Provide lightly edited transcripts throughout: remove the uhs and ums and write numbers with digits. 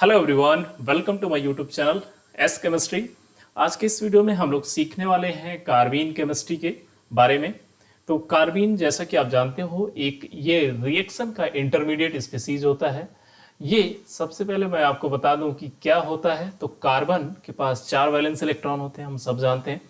Hello everyone, welcome to my YouTube channel S chemistry. आज के इस वीडियो में हम लोग सीखने वाले हैं कार्बीन केमिस्ट्री के बारे में। तो कार्बीन, जैसा कि आप जानते हो, एक ये रिएक्शन का इंटरमीडिएट स्पीसीज होता है। ये सबसे पहले मैं आपको बता दूं कि क्या होता है। तो कार्बन के पास 4 वैलेंस इलेक्ट्रॉन होते हैं, हम सब जानते हैं।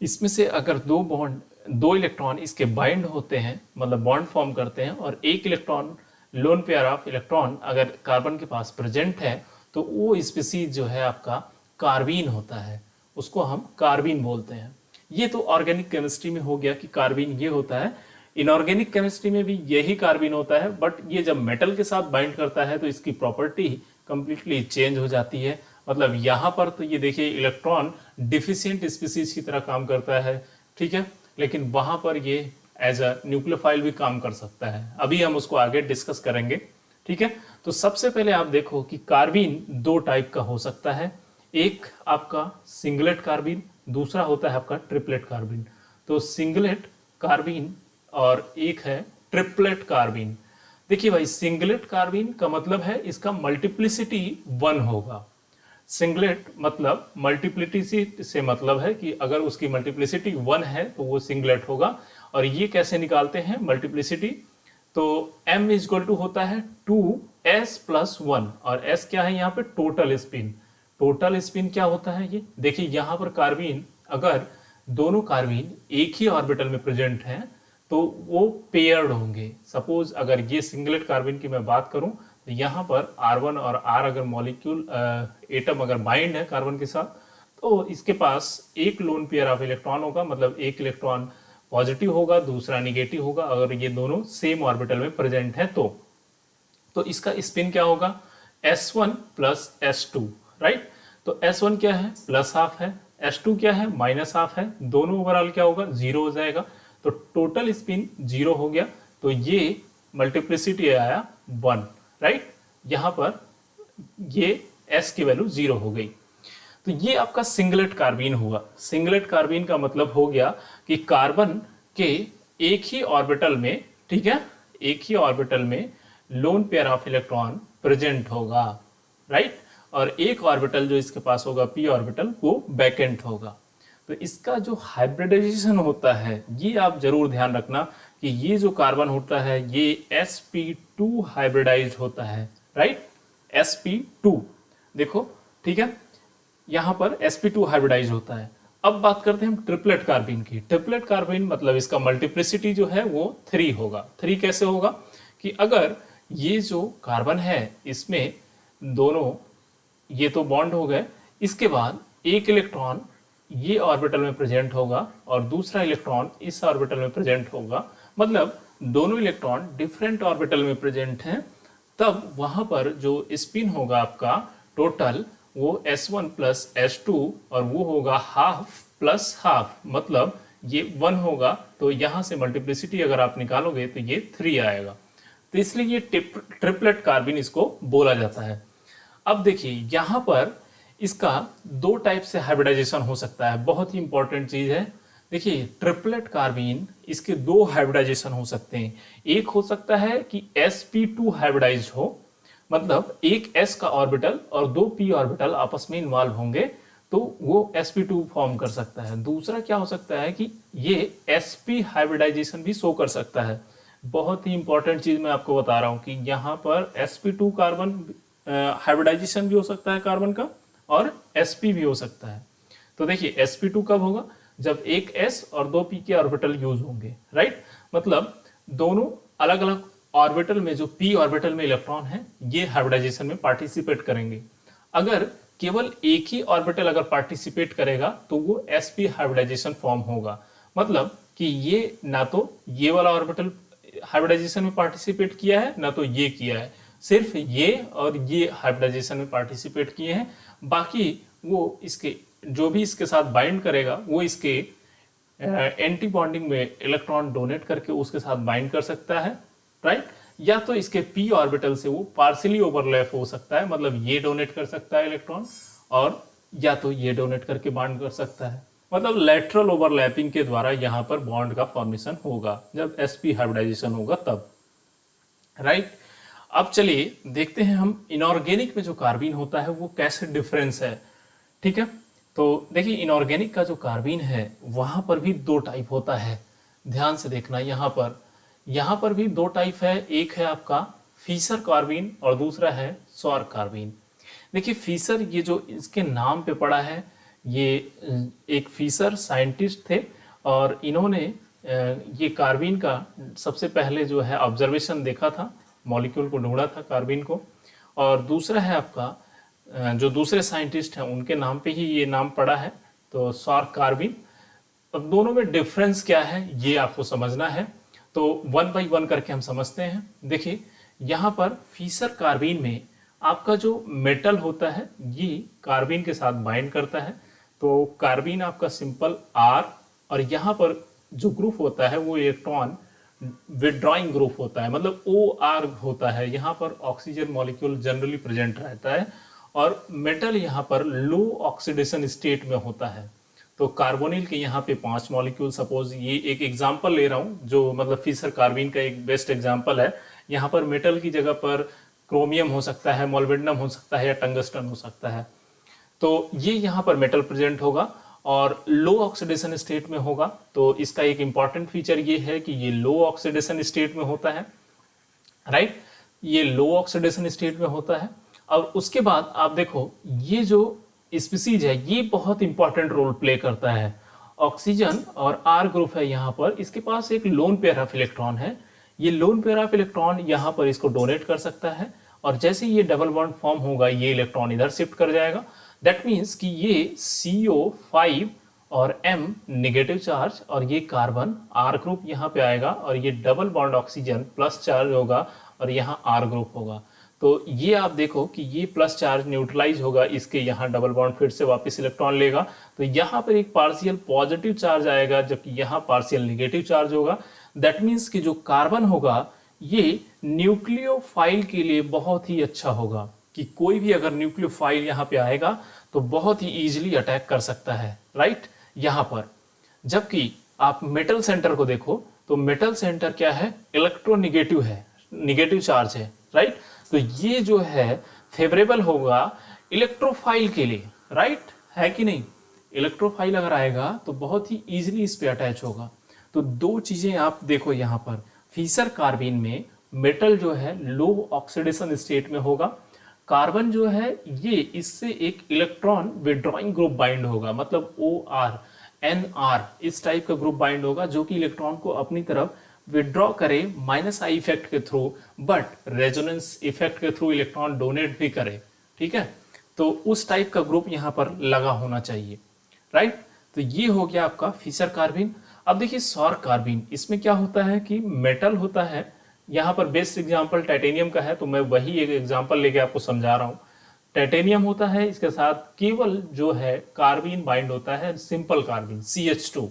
इसमें से अगर दो इलेक्ट्रॉन इसके बाइंड होते हैं, मतलब बॉन्ड फॉर्म करते हैं, और एक electron lone pair of electron अगर कार्बन के पास प्रेजेंट है, तो वो स्पीसीज जो है आपका कार्बीन होता है। उसको हम कार्बीन बोलते हैं। ये तो ऑर्गेनिक केमिस्ट्री में हो गया कि कार्बीन ये होता है। इनऑर्गेनिक केमिस्ट्री में भी यही कार्बीन होता है, बट ये जब मेटल के साथ बाइंड करता है तो इसकी प्रॉपर्टी कंप्लीटली चेंज हो जाती है। मतलब यहाँ पर तो ये देखिए इलेक्ट्रॉन डिफिशियंट स्पीसीज की तरह काम करता है, ठीक है, लेकिन वहां पर ये एज अ न्यूक्लियोफाइल भी काम कर सकता है। अभी हम उसको आगे डिस्कस करेंगे, ठीक है। तो सबसे पहले आप देखो कि कार्बीन दो टाइप का हो सकता है। एक आपका सिंगलेट कार्बीन, दूसरा होता है आपका ट्रिपलेट कार्बीन। तो सिंगलेट कार्बीन और एक है ट्रिपलेट कार्बीन। देखिए भाई, सिंगलेट कार्बीन का मतलब है इसका मल्टीप्लिसिटी 1 होगा। सिंगलेट मतलब मल्टीप्लिसिटी से मतलब है कि अगर उसकी मल्टीप्लिसिटी 1 है तो वो सिंगलेट होगा। और ये कैसे निकालते हैं मल्टीप्लिसिटी? तो m इजक्वल टू होता है 2s+1, और s क्या है यहाँ पे? Total spin. टोटल स्पिन क्या होता है ये देखिए, यहाँ पर कार्बीन, अगर दोनों कार्बीन एक ही ऑर्बिटल में प्रेजेंट हैं तो वो पेयर्ड होंगे। सपोज अगर ये सिंगलेट कार्बीन की मैं बात करूं तो यहाँ पर R1 और R अगर मॉलिक्यूल एटम अगर बाइंड है कार्बन के साथ, तो इसके पास एक लोन पेयर ऑफ इलेक्ट्रॉन होगा। मतलब एक इलेक्ट्रॉन पॉजिटिव होगा, दूसरा निगेटिव होगा, अगर ये दोनों सेम ऑर्बिटल में प्रेजेंट है तो इसका स्पिन क्या होगा? S1 plus S2, right. तो S1 क्या है? प्लस हाफ है। S2 क्या है? माइनस हाफ है। दोनों ओवरऑल क्या होगा? 0 हो जाएगा। तो टोटल स्पिन 0 हो गया। तो ये मल्टीप्लिसिटी आया 1, राइट। यहां पर ये S की वैल्यू 0 हो गई। तो ये आपका सिंगलेट कार्बीन हुआ। सिंगलेट कार्बीन का मतलब हो गया कि कार्बन के एक ही ऑर्बिटल में, ठीक है, एक ही ऑर्बिटल में lone pair of electron present होगा, राइट। और एक ऑर्बिटल जो इसके पास होगा, p ऑर्बिटल, वो वैकेंट होगा। तो इसका जो हाइब्रिडाइजेशन होता है, ये आप जरूर ध्यान रखना कि ये जो कार्बन होता है ये sp2 हाइब्रिडाइज्ड होता है, राइट। sp2 देखो, ठीक है, यहां पर sp2 हाइब्रिडाइज होता है। अब बात करते हैं हम ट्रिपलेट कार्बीन की। ट्रिपलेट कार्बीन मतलब इसका मल्टीप्लिसिटी जो है वो 3 होगा। 3 कैसे होगा कि अगर ये जो कार्बन है इसमें दोनों ये तो बॉन्ड हो गए, इसके बाद एक इलेक्ट्रॉन ये ऑर्बिटल में प्रेजेंट होगा और दूसरा इलेक्ट्रॉन इस ऑर्बिटल में प्रेजेंट होगा। मतलब दोनों इलेक्ट्रॉन डिफरेंट ऑर्बिटल में प्रेजेंट हैं। तब वहां पर जो स्पिन होगा आपका टोटल, वो S1 प्लस S2, और वो होगा हाफ प्लस हाफ, मतलब ये 1 होगा। तो यहां से मल्टीप्लिसिटी अगर आप निकालोगे तो ये 3 आएगा। तो इसलिए ये ट्रिपलेट कार्बीन इसको बोला जाता है। अब देखिए यहां पर इसका दो टाइप से हाइब्रिडाइजेशन हो सकता है। बहुत ही इंपॉर्टेंट चीज है। देखिए ट्रिपलेट कार्बीन, इसके दो हाइब्रिडाइजेशन हो सकते हैं। एक हो सकता है कि sp2 हाइब्रिडाइज हो, मतलब एक s का ऑर्बिटल और दो p ऑर्बिटल आपस में इन्वॉल्व होंगे तो वो sp2 फॉर्म कर सकता है। दूसरा क्या हो सकता है कि ये sp हाइब्रिडाइजेशन भी शो कर सकता है। बहुत ही इंपॉर्टेंट चीज मैं आपको बता रहा हूं कि यहाँ पर sp2 कार्बन हाइब्रिडाइजेशन भी हो सकता है कार्बन का, और sp भी हो सकता है। तो देखिए sp2 कब होगा? जब एक s और दो p के ऑर्बिटल यूज होंगे, राइट। मतलब दोनों अलग अलग ऑर्बिटल में जो p ऑर्बिटल में इलेक्ट्रॉन है ये हाइब्रिडाइजेशन में पार्टिसिपेट करेंगे। अगर केवल एक ही ऑर्बिटल अगर पार्टिसिपेट करेगा तो वो sp हाइब्रिडाइजेशन फॉर्म होगा। मतलब कि ये ना तो ये वाला ऑर्बिटल हाइब्रिडाइजेशन में पार्टिसिपेट किया है, ना तो ये किया है। सिर्फ ये और ये हाइब्रिडाइजेशन में पार्टिसिपेट किए हैं। बाकी वो इसके जो भी इसके साथ बाइंड करेगा वो इसके एंटी बॉन्डिंग में इलेक्ट्रॉन डोनेट करके उसके साथ बाइंड कर सकता है, राइट। या तो इसके p ऑर्बिटल से वो पार्शियली ओवरलैप हो सकता है, मतलब ये डोनेट कर सकता है इलेक्ट्रॉन, और या तो ये डोनेट करके बॉन्ड कर सकता है। मतलब लेटरल ओवरलैपिंग के द्वारा यहां पर बॉन्ड का फॉर्मेशन होगा जब sp हाइब्रिडाइजेशन होगा तब, राइट। अब चलिए देखते हैं हम इनऑर्गेनिक में जो कार्बीन होता है वो कैसे डिफरेंस है। ठीक है, तो देखिए इनऑर्गेनिक का जो कार्बीन है वहां पर भी दो टाइप होता है। ध्यान से देखना, यहाँ पर भी दो टाइप है। एक है आपका फीसर कार्बीन और दूसरा है सौर कार्बीन। देखिए फीसर, ये जो इसके नाम पे पड़ा है, ये एक फीसर साइंटिस्ट थे और इन्होंने ये कार्बीन का सबसे पहले जो है ऑब्जर्वेशन देखा था, मॉलिक्यूल को ढूंढा था कार्बीन को। और दूसरा है आपका जो दूसरे साइंटिस्ट हैं उनके नाम पे ही ये नाम पड़ा है, तो सौर कार्बीन। अब दोनों में डिफरेंस क्या है ये आपको समझना है, तो वन बाय वन करके हम समझते हैं। देखिए यहाँ पर फीसर कार्बीन में आपका जो मेटल होता है ये कार्बीन के साथ बाइंड करता है, तो कार्बीन आपका सिंपल R, और यहाँ पर जो ग्रुप होता है वो इलेक्ट्रॉन विड्रॉइंग ग्रुप होता है, मतलब OR होता है। यहाँ पर ऑक्सीजन मॉलिक्यूल जनरली प्रेजेंट रहता है और मेटल यहाँ पर लो ऑक्सीडेशन स्टेट में होता है। तो कार्बोनिल के यहाँ पे 5 मॉलिक्यूल, सपोज ये एक एग्जांपल ले रहा हूँ जो मतलब फीसर कार्बीन का एक बेस्ट एग्जांपल है। यहाँ पर मेटल की जगह पर क्रोमियम हो सकता है, मोलिब्डेनम हो सकता है या टंगस्टन हो सकता है। तो ये यहाँ पर मेटल प्रेजेंट होगा और लो ऑक्सीडेशन स्टेट में होगा। तो इसका एक इंपॉर्टेंट फीचर ये है कि ये लो ऑक्सीडेशन स्टेट में होता है, राइट, ये लो ऑक्सीडेशन स्टेट में होता है। और उसके बाद आप देखो ये जो स्पीसीज है ये बहुत इंपॉर्टेंट रोल प्ले करता है। ऑक्सीजन और R ग्रुप है यहाँ पर, इसके पास एक लोन पेयर ऑफ इलेक्ट्रॉन है। ये लोन पेयर ऑफ इलेक्ट्रॉन यहाँ पर इसको डोनेट कर सकता है और जैसे ये डबल बॉन्ड फॉर्म होगा ये इलेक्ट्रॉन इधर शिफ्ट कर जाएगा। दैट मीन्स कि ये CO5 और M नेगेटिव चार्ज और ये कार्बन R ग्रुप यहाँ पे आएगा और ये double bond oxygen plus charge होगा और यहाँ R ग्रुप होगा। तो ये आप देखो कि ये प्लस चार्ज न्यूट्रलाइज होगा, इसके यहाँ डबल बॉन्ड फिर से वापस इलेक्ट्रॉन लेगा, तो यहाँ पर एक पार्शियल पॉजिटिव चार्ज आएगा जबकि यहाँ पार्शियल नेगेटिव चार्ज होगा। दैट मीन्स कि जो कार्बन होगा ये न्यूक्लियोफाइल के लिए बहुत ही अच्छा होगा, कि कोई भी अगर न्यूक्लियोफाइल यहाँ पे आएगा तो बहुत ही इजीली अटैक कर सकता है, राइट, यहाँ पर। जबकि आप मेटल सेंटर को देखो तो मेटल सेंटर क्या है, इलेक्ट्रोनेगेटिव है, निगेटिव चार्ज है, राइट। तो ये जो है फेवरेबल होगा इलेक्ट्रोफाइल के लिए, राइट है कि नहीं। इलेक्ट्रोफाइल अगर आएगा तो बहुत ही इजीली इस पे अटैच होगा। तो दो चीजें आप देखो यहाँ पर, फीसर कार्बीन में मेटल जो है लो ऑक्सीडेशन स्टेट में होगा, कार्बन जो है ये इससे एक इलेक्ट्रॉन विड्रॉइंग ग्रुप बाइंड होगा, मतलब OR NR इस टाइप का ग्रुप बाइंड होगा जो कि इलेक्ट्रॉन को अपनी तरफ विड्रॉ करे -I इफेक्ट के थ्रू, बट रेजोनेंस इफेक्ट के थ्रू इलेक्ट्रॉन डोनेट भी करे, ठीक है। तो उस टाइप का ग्रुप यहाँ पर लगा होना चाहिए, राइट। तो ये हो गया आपका फीसर कार्बीन। अब देखिए सौर कार्बीन, इसमें क्या होता है कि मेटल होता है, यहाँ पर बेस्ट एग्जांपल टाइटेनियम का है तो मैं वही एक एग्जांपल लेके आपको समझा रहा हूँ। टाइटेनियम होता है, इसके साथ केवल जो है कार्बीन बाइंड होता है, सिंपल कार्बीन CH2,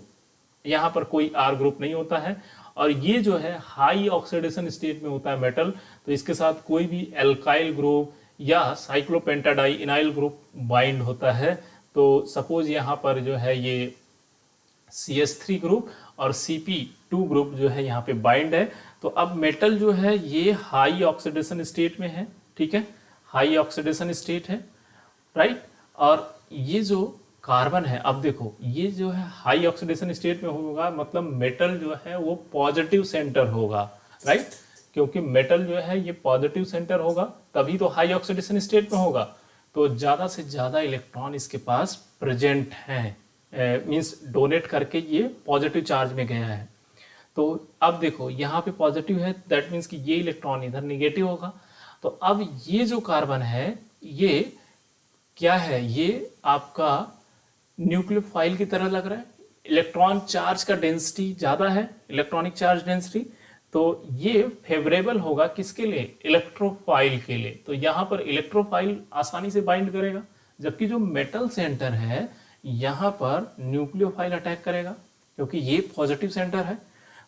यहाँ पर कोई R ग्रुप नहीं होता है। और ये जो है हाई ऑक्सीडेशन स्टेट में होता है मेटल, तो इसके साथ कोई भी एल्काइल ग्रुप या साइक्लोपेंटाडाई इनाइल ग्रुप बाइंड होता है। तो सपोज यहाँ पर जो है ये CH3 ग्रुप और CP2 ग्रुप जो है यहाँ पे बाइंड है। तो अब मेटल जो है ये हाई ऑक्सीडेशन स्टेट में है, ठीक है, हाई ऑक्सीडेशन स्टेट है, राइट। और ये जो कार्बन है, अब देखो ये जो है हाई ऑक्सीडेशन स्टेट में होगा, मतलब मेटल जो है वो पॉजिटिव सेंटर होगा, राइट, क्योंकि मेटल जो है ये पॉजिटिव सेंटर होगा तभी तो हाई ऑक्सीडेशन स्टेट में होगा। तो ज्यादा से ज्यादा इलेक्ट्रॉन इसके पास प्रेजेंट है, मींस डोनेट करके ये पॉजिटिव चार्ज में गया है। तो अब देखो यहाँ पे पॉजिटिव है, दैट मीन्स कि ये इलेक्ट्रॉन इधर निगेटिव होगा। तो अब ये जो कार्बन है ये क्या है, ये आपका न्यूक्लियोफाइल की तरह लग रहा है, इलेक्ट्रॉन चार्ज का डेंसिटी ज्यादा है, इलेक्ट्रॉनिक चार्ज डेंसिटी, तो ये फेवरेबल होगा किसके लिए, इलेक्ट्रोफाइल के लिए। तो यहाँ पर इलेक्ट्रोफाइल आसानी से बाइंड करेगा, जबकि जो मेटल सेंटर है यहाँ पर न्यूक्लियोफाइल अटैक करेगा क्योंकि ये पॉजिटिव सेंटर है।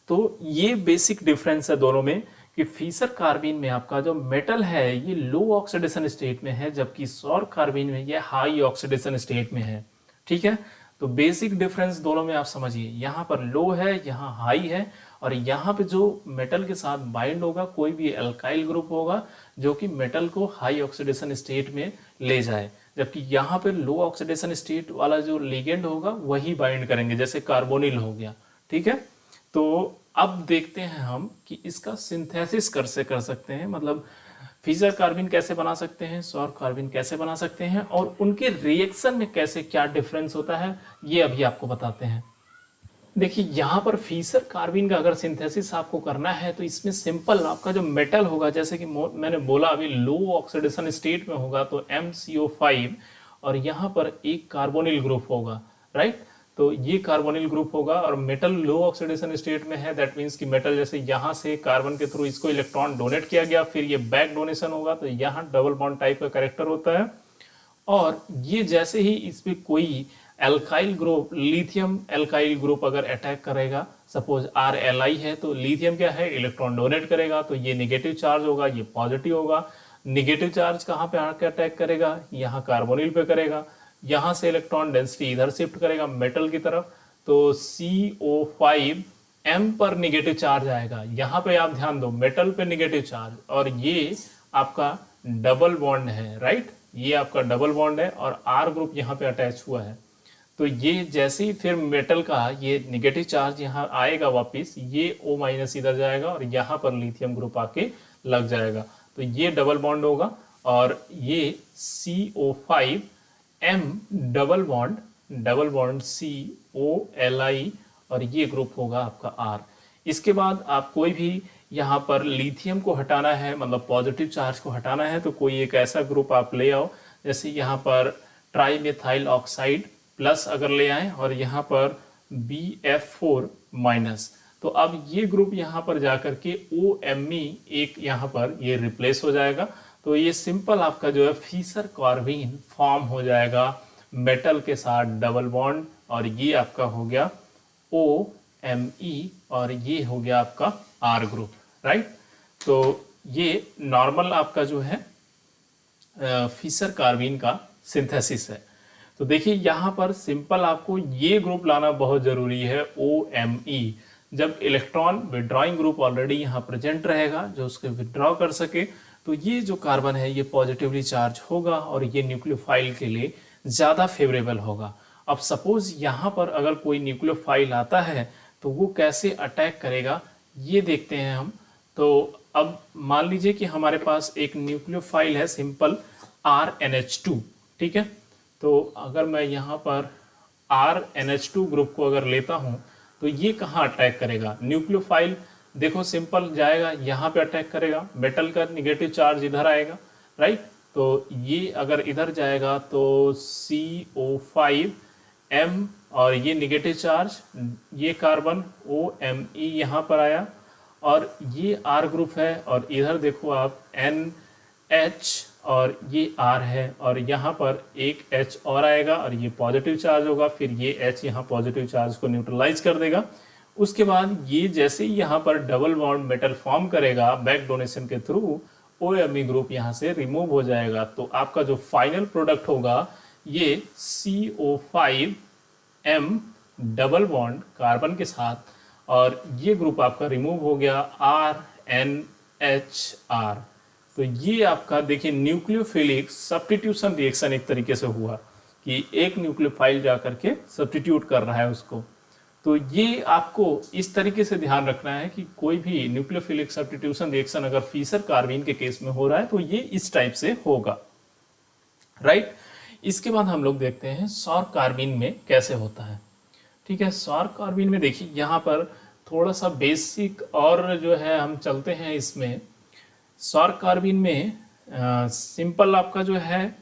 तो ये बेसिक डिफरेंस है दोनों में कि फीसर कार्बीन में आपका जो मेटल है ये लो ऑक्सीडेशन स्टेट में है, जबकि सौर कार्बीन में ये हाई ऑक्सीडेशन स्टेट में है, ठीक है। तो बेसिक डिफरेंस दोनों में आप समझिए, यहाँ पर लो है यहाँ हाई है, और यहाँ पे जो मेटल के साथ बाइंड होगा कोई भी एल्काइल ग्रुप होगा जो कि मेटल को हाई ऑक्सीडेशन स्टेट में ले जाए, जबकि यहाँ पे लो ऑक्सीडेशन स्टेट वाला जो लिगेंड होगा वही बाइंड करेंगे, जैसे कार्बोनिल हो गया। ठीक है, तो अब देखते हैं हम कि इसका सिंथेसिस कर सकते हैं, मतलब फिशर कार्बिन कैसे बना सकते हैं, सौर कार्बिन कैसे बना सकते हैं, और उनके रिएक्शन में कैसे क्या डिफरेंस होता है ये अभी आपको बताते हैं। देखिए यहाँ पर फिशर कार्बिन का अगर सिंथेसिस आपको करना है तो इसमें सिंपल आपका जो मेटल होगा, जैसे कि मैंने बोला अभी लो ऑक्सीडेशन स्टेट में होगा तो MCO5 और यहाँ पर एक कार्बोनिल ग्रुप होगा, राइट। तो ये कार्बोनिल ग्रुप होगा और मेटल लो ऑक्सीडेशन स्टेट में है, दैट मीन्स कि मेटल जैसे यहाँ से कार्बन के थ्रू इसको इलेक्ट्रॉन डोनेट किया गया, फिर ये बैक डोनेशन होगा तो यहाँ डबल बॉन्ड टाइप का कैरेक्टर होता है। और ये जैसे ही इस पे कोई alkyl group, lithium alkyl group अगर अटैक करेगा, सपोज RLI है तो लिथियम क्या है, इलेक्ट्रॉन डोनेट करेगा, तो ये नेगेटिव चार्ज होगा, ये पॉजिटिव होगा। नेगेटिव चार्ज कहाँ पे आके अटैक करेगा, यहाँ कार्बोनिल पे करेगा, यहाँ से इलेक्ट्रॉन डेंसिटी इधर शिफ्ट करेगा मेटल की तरफ, तो CO5 M पर नेगेटिव चार्ज आएगा। यहाँ पे आप ध्यान दो, मेटल पे नेगेटिव चार्ज, और ये आपका डबल बॉन्ड है, राइट, ये आपका डबल बॉन्ड है और R ग्रुप यहाँ पे अटैच हुआ है। तो ये जैसे ही फिर मेटल का ये नेगेटिव चार्ज यहाँ आएगा वापस, ये O- इधर जाएगा और यहाँ पर लिथियम ग्रुप आके लग जाएगा, तो ये डबल बॉन्ड होगा और ये CO5 M double bond COLI और ये ग्रुप होगा आपका R। इसके बाद आप कोई भी यहाँ पर लिथियम को हटाना है, मतलब पॉजिटिव चार्ज को हटाना है, तो कोई एक ऐसा ग्रुप आप ले आओ, जैसे यहाँ पर ट्राईमेथाइल ऑक्साइड प्लस अगर ले आए और यहाँ पर BF4-, तो अब ये ग्रुप यहाँ पर जाकर के OMe एक यहाँ पर ये रिप्लेस हो जाएगा। तो ये सिंपल आपका जो है फिशर कार्बिन फॉर्म हो जाएगा मेटल के साथ डबल बॉन्ड, और ये आपका हो गया OMe और ये हो गया आपका R ग्रुप, राइट। तो ये नॉर्मल आपका जो है फिशर कार्बिन का सिंथेसिस है। तो देखिए यहाँ पर सिंपल आपको ये ग्रुप लाना बहुत जरूरी है, OMe। जब इलेक्ट्रॉन विड्रॉइंग ग्रुप ऑलरेडी यहाँ प्रेजेंट रहेगा जो उसके विड्रॉ कर सके, तो ये जो कार्बन है ये पॉजिटिवली चार्ज होगा और ये न्यूक्लियोफाइल के लिए ज़्यादा फेवरेबल होगा। अब सपोज यहाँ पर अगर कोई न्यूक्लियोफाइल आता है तो वो कैसे अटैक करेगा ये देखते हैं हम। तो अब मान लीजिए कि हमारे पास एक न्यूक्लियोफाइल है सिंपल RNH2, ठीक है। तो अगर मैं यहाँ पर RNH2 ग्रुप को अगर लेता हूँ तो ये कहाँ अटैक करेगा, न्यूक्लियोफाइल देखो सिंपल जाएगा यहाँ पे अटैक करेगा, मेटल का निगेटिव चार्ज इधर आएगा, राइट। तो ये अगर इधर जाएगा तो CO5M और ये निगेटिव चार्ज, ये कार्बन OMe यहाँ पर आया और ये R ग्रुप है, और इधर देखो आप NH और ये R है, और यहाँ पर एक H और आएगा और ये पॉजिटिव चार्ज होगा, फिर ये H यहाँ पॉजिटिव चार्ज को न्यूट्रलाइज कर देगा। उसके बाद ये जैसे ही यहाँ पर डबल बॉन्ड मेटल फॉर्म करेगा बैक डोनेशन के थ्रू, OMe ग्रुप यहाँ से रिमूव हो जाएगा। तो आपका जो फाइनल प्रोडक्ट होगा ये CO5M डबल बॉन्ड कार्बन के साथ, और ये ग्रुप आपका रिमूव हो गया RNHR। तो ये आपका देखिए न्यूक्लियोफिलिक सब्स्टिट्यूशन रिएक्शन एक तरीके से हुआ कि एक न्यूक्लियोफाइल जाकर के सब्स्टिट्यूट कर रहा है उसको। तो ये आपको इस तरीके से ध्यान रखना है कि कोई भी न्यूक्लियोफिलिक सब्स्टिट्यूशन रिएक्शन अगर फिशर कार्बिन के केस में हो रहा है तो ये इस टाइप से होगा, राइट। इसके बाद हम लोग देखते हैं सौर कार्बिन में कैसे होता है, ठीक है। सौर कार्बिन में देखिए यहाँ पर थोड़ा सा बेसिक और जो है हम चलते हैं इसमें। सौर कार्बिन में सिंपल आपका जो है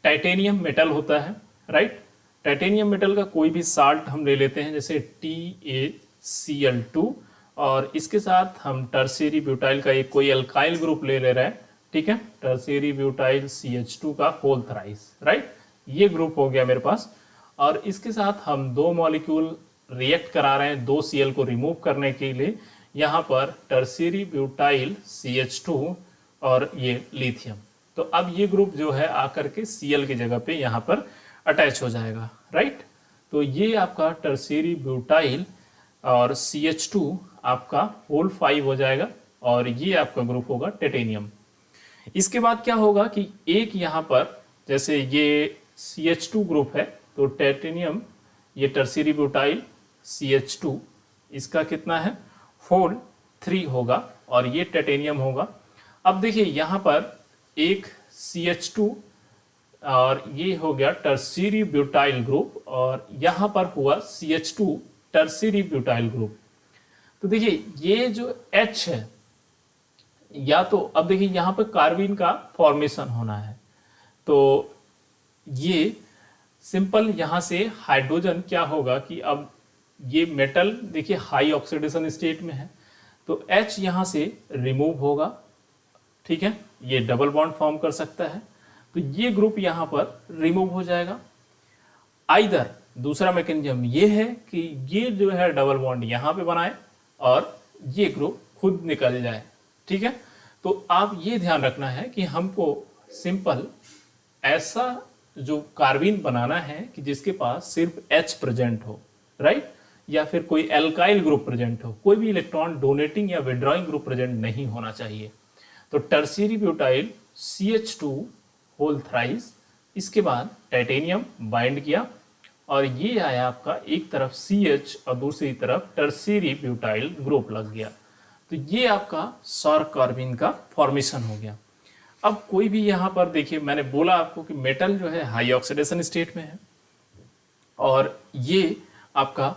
टाइटेनियम मेटल होता है, राइट। टाइटेनियम मेटल का कोई भी साल्ट हम ले लेते हैं, जैसे TaCl2, और इसके साथ हम टर्शियरी ब्यूटाइल का एक कोई अल्काइल ग्रुप ले रहे हैं, ठीक है, टर्शियरी ब्यूटाइल CH2 का होल थ्राइस, राइट। ये ग्रुप हो गया मेरे पास, और इसके साथ हम दो मॉलिक्यूल रिएक्ट करा रहे हैं, दो Cl को रिमूव करने के लिए, यहाँ पर टर्शियरी ब्यूटाइल CH2 और ये लिथियम। तो अब ये ग्रुप जो है आकर के Cl की जगह पे यहाँ पर अटैच हो जाएगा, राइट। तो ये आपका टर्शियरी ब्यूटाइल और CH2 आपका होल 5 हो जाएगा और ये आपका ग्रुप होगा टिटेनियम। इसके बाद क्या होगा कि एक यहाँ पर जैसे ये CH2 ग्रुप है तो टिटेनियम, ये टर्शियरी ब्यूटाइल CH2, इसका कितना है होल 3 होगा और ये टिटेनियम होगा। अब देखिए यहाँ पर एक CH2 और ये हो गया टर्शियरी ब्यूटाइल ग्रुप और यहाँ पर हुआ CH2 टर्शियरी ब्यूटाइल ग्रुप। तो देखिए ये जो H है, या तो अब देखिए यहाँ पर कार्बन का फॉर्मेशन होना है तो ये सिंपल यहाँ से हाइड्रोजन क्या होगा कि अब ये मेटल देखिए हाई ऑक्सीडेशन स्टेट में है तो H यहाँ से रिमूव होगा, ठीक है, ये डबल बॉन्ड फॉर्म कर सकता है तो ये ग्रुप यहाँ पर रिमूव हो जाएगा। आइदर दूसरा मैकेनिज्म ये है कि ये जो है डबल बॉन्ड यहाँ पे बनाए और ये ग्रुप खुद निकल जाए, ठीक है। तो आप ये ध्यान रखना है कि हमको सिंपल ऐसा जो कार्बन बनाना है कि जिसके पास सिर्फ H प्रेजेंट हो, राइट, या फिर कोई एल्काइल ग्रुप प्रेजेंट हो, कोई भी इलेक्ट्रॉन डोनेटिंग या विड्रॉइंग ग्रुप प्रेजेंट नहीं होना चाहिए। तो tertiary butyl CH2 whole thrice, इसके बाद टाइटेनियम बाइंड किया और ये आया आपका एक तरफ CH और दूसरी तरफ टर्शियरी ब्यूटाइल ग्रुप लग गया तो ये आपका सौर कार्बन का फॉर्मेशन हो गया। अब कोई भी यहाँ पर देखिए मैंने बोला आपको कि मेटल जो है हाई ऑक्सीडेशन स्टेट में है और ये आपका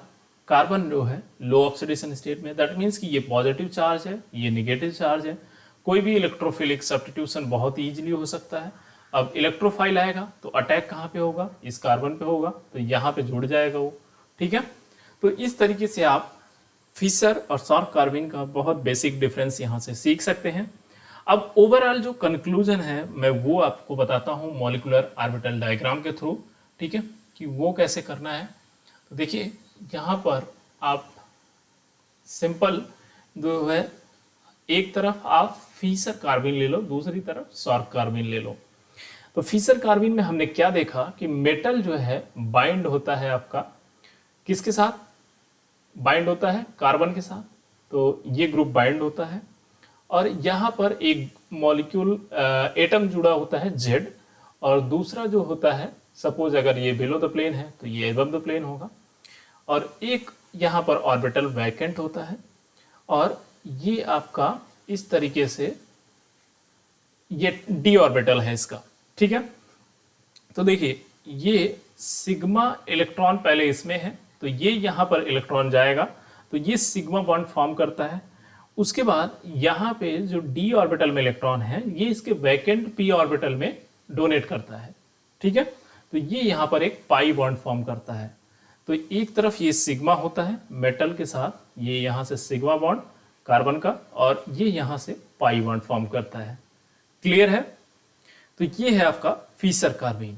कार्बन जो है लो ऑक्सीडेशन स्टेट में, दैट मीन्स कि ये पॉजिटिव चार्ज है, ये निगेटिव चार्ज है। कोई भी इलेक्ट्रोफिलिक सब्स्टिट्यूशन बहुत ईजिली हो सकता है। अब इलेक्ट्रोफाइल आएगा तो अटैक कहाँ पे होगा, इस कार्बन पे होगा तो यहाँ पे जुड़ जाएगा वो, ठीक है। तो इस तरीके से आप फिशर और सौर कार्बन का बहुत बेसिक डिफरेंस यहाँ से सीख सकते हैं। अब ओवरऑल जो कंक्लूजन है मैं वो आपको बताता हूँ मॉलिक्यूलर ऑर्बिटल डायग्राम के थ्रू, ठीक है, कि वो कैसे करना है। तो देखिए यहाँ पर आप सिंपल जो है एक तरफ आप फिशर कार्बन ले लो, दूसरी तरफ सौर कार्बन ले लो। तो फिशर कार्बन में हमने क्या देखा कि मेटल जो है बाइंड होता है आपका किसके साथ, बाइंड होता है कार्बन के साथ, तो ये ग्रुप बाइंड होता है और यहाँ पर एक मॉलिक्यूल एटम जुड़ा होता है Z और दूसरा जो होता है सपोज अगर ये बिलो द प्लेन है तो ये एबव द प्लेन होगा और एक यहाँ पर ऑर्बिटल वैकेंट होता है और ये आपका इस तरीके से ये d ऑर्बिटल है इसका, ठीक है। तो देखिए ये सिग्मा इलेक्ट्रॉन पहले इसमें है तो ये यहाँ पर इलेक्ट्रॉन जाएगा तो ये सिग्मा बॉन्ड फॉर्म करता है। उसके बाद यहाँ पे जो d ऑर्बिटल में इलेक्ट्रॉन है ये इसके वैकेंट p ऑर्बिटल में डोनेट करता है, ठीक है। तो ये यहाँ पर एक पाई बॉन्ड फॉर्म करता है तो एक तरफ ये सिग्मा होता है मेटल के साथ, ये यहाँ से सिग्मा बॉन्ड कार्बन का और ये यहाँ से पाई बॉन्ड फॉर्म करता है। क्लियर है? तो ये है आपका फिशर कार्बन,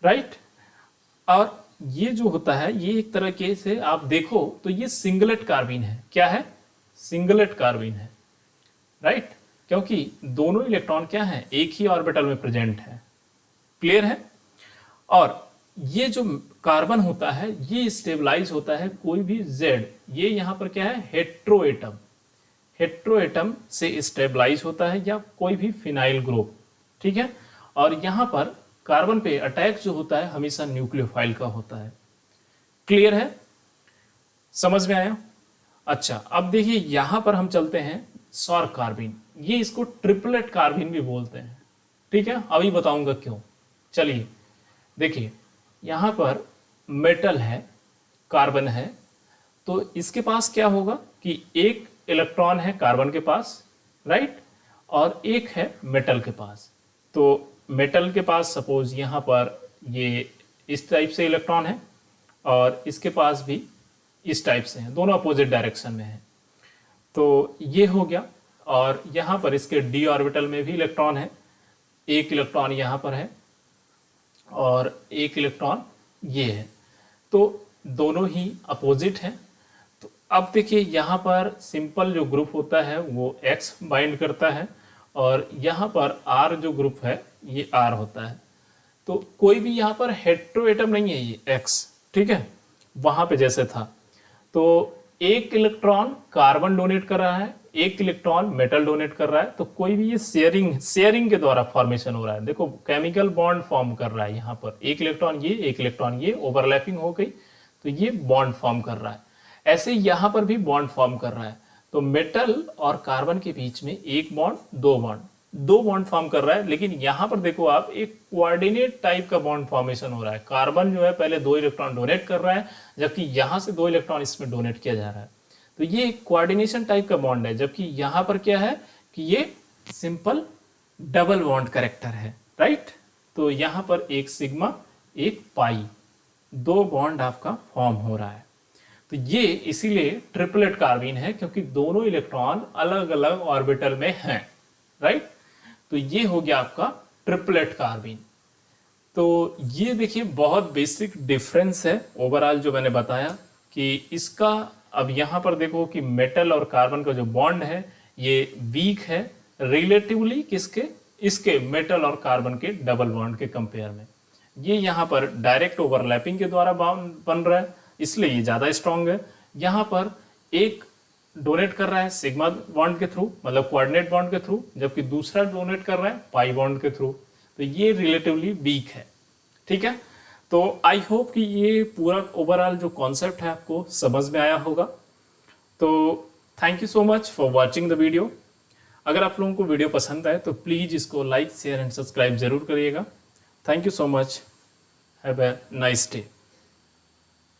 राइट। और ये जो होता है ये एक तरह के से आप देखो तो ये सिंगलेट कार्बन है। क्या है? सिंगलेट कार्बन है, राइट, क्योंकि दोनों इलेक्ट्रॉन क्या है एक ही ऑर्बिटल में प्रेजेंट है। क्लियर है? और ये जो कार्बन होता है ये स्टेबलाइज होता है कोई भी Z, ये यहाँ पर क्या है हेट्रो एटम, हेट्रो एटम से स्टेबलाइज होता है या कोई भी फिनाइल ग्रुप, ठीक है। और यहाँ पर कार्बन पे अटैक जो होता है हमेशा न्यूक्लियोफाइल का होता है। क्लियर है? समझ में आया? अच्छा, अब देखिए यहां पर हम चलते हैं सौर कार्बन, ये इसको ट्रिपलेट कार्बन भी बोलते हैं, ठीक है। अभी बताऊंगा क्यों। चलिए देखिए यहां पर मेटल है, कार्बन है, तो इसके पास क्या होगा कि एक इलेक्ट्रॉन है कार्बन के पास, राइट, और एक है मेटल के पास। तो मेटल के पास सपोज यहाँ पर ये इस टाइप से इलेक्ट्रॉन है और इसके पास भी इस टाइप से है, दोनों अपोजिट डायरेक्शन में है। तो ये हो गया और यहाँ पर इसके d ऑर्बिटल में भी इलेक्ट्रॉन है, एक इलेक्ट्रॉन यहाँ पर है और एक इलेक्ट्रॉन ये है, तो दोनों ही अपोजिट हैं। तो अब देखिए यहाँ पर सिंपल जो ग्रुप होता है वो X बाइंड करता है और यहाँ पर R जो ग्रुप है ये R होता है। तो कोई भी यहाँ पर हेट्रो एटम नहीं है, ये X, ठीक है, वहां पे जैसे था। तो एक इलेक्ट्रॉन कार्बन डोनेट कर रहा है, एक इलेक्ट्रॉन मेटल डोनेट कर रहा है, तो कोई भी ये शेयरिंग के द्वारा फॉर्मेशन हो रहा है। देखो केमिकल बॉन्ड फॉर्म कर रहा है, यहाँ पर एक इलेक्ट्रॉन ये, एक इलेक्ट्रॉन ये, ओवरलैपिंग हो गई तो ये बॉन्ड फॉर्म कर रहा है। ऐसे यहाँ पर भी बॉन्ड फॉर्म कर रहा है। तो मेटल और कार्बन के बीच में एक बॉन्ड, दो बॉन्ड फॉर्म कर रहा है। लेकिन यहां पर देखो आप, एक कोऑर्डिनेट टाइप का बॉन्ड फॉर्मेशन हो रहा है। कार्बन जो है पहले 2 इलेक्ट्रॉन डोनेट कर रहा है, जबकि यहां से 2 इलेक्ट्रॉन इसमें डोनेट किया जा रहा है। तो ये एक कोऑर्डिनेशन टाइप का बॉन्ड है। जबकि यहां पर क्या है कि ये सिंपल डबल बॉन्ड कैरेक्टर है, राइट। तो यहां पर एक सिग्मा, एक पाई, 2 बॉन्ड आपका फॉर्म हो रहा है। तो ये इसीलिए ट्रिपलेट कार्बीन है, क्योंकि दोनों इलेक्ट्रॉन अलग अलग ऑर्बिटल में हैं, राइट। तो ये हो गया आपका ट्रिपलेट कार्बीन। तो ये देखिए बहुत बेसिक डिफरेंस है ओवरऑल जो मैंने बताया कि इसका। अब यहां पर देखो कि मेटल और कार्बन का जो बॉन्ड है ये वीक है रिलेटिवली किसके, इसके मेटल और कार्बन के डबल बॉन्ड के कंपेयर में। ये यहां पर डायरेक्ट ओवरलैपिंग के द्वारा बॉन्ड बन रहा है, इसलिए ये ज्यादा स्ट्रांग है। यहां पर एक डोनेट कर रहा है सिग्मा बॉन्ड के थ्रू, मतलब कोऑर्डिनेट बॉन्ड के थ्रू, जबकि दूसरा डोनेट कर रहा है पाई बॉन्ड के थ्रू। तो ये रिलेटिवली वीक है, ठीक है। तो आई होप कि ये पूरा ओवरऑल जो कॉन्सेप्ट है आपको समझ में आया होगा। तो thank you so much for watching the video. अगर आप लोगों को वीडियो पसंद आए तो प्लीज़ इसको लाइक, शेयर एंड सब्सक्राइब जरूर करिएगा। Thank you so much. Have a nice day.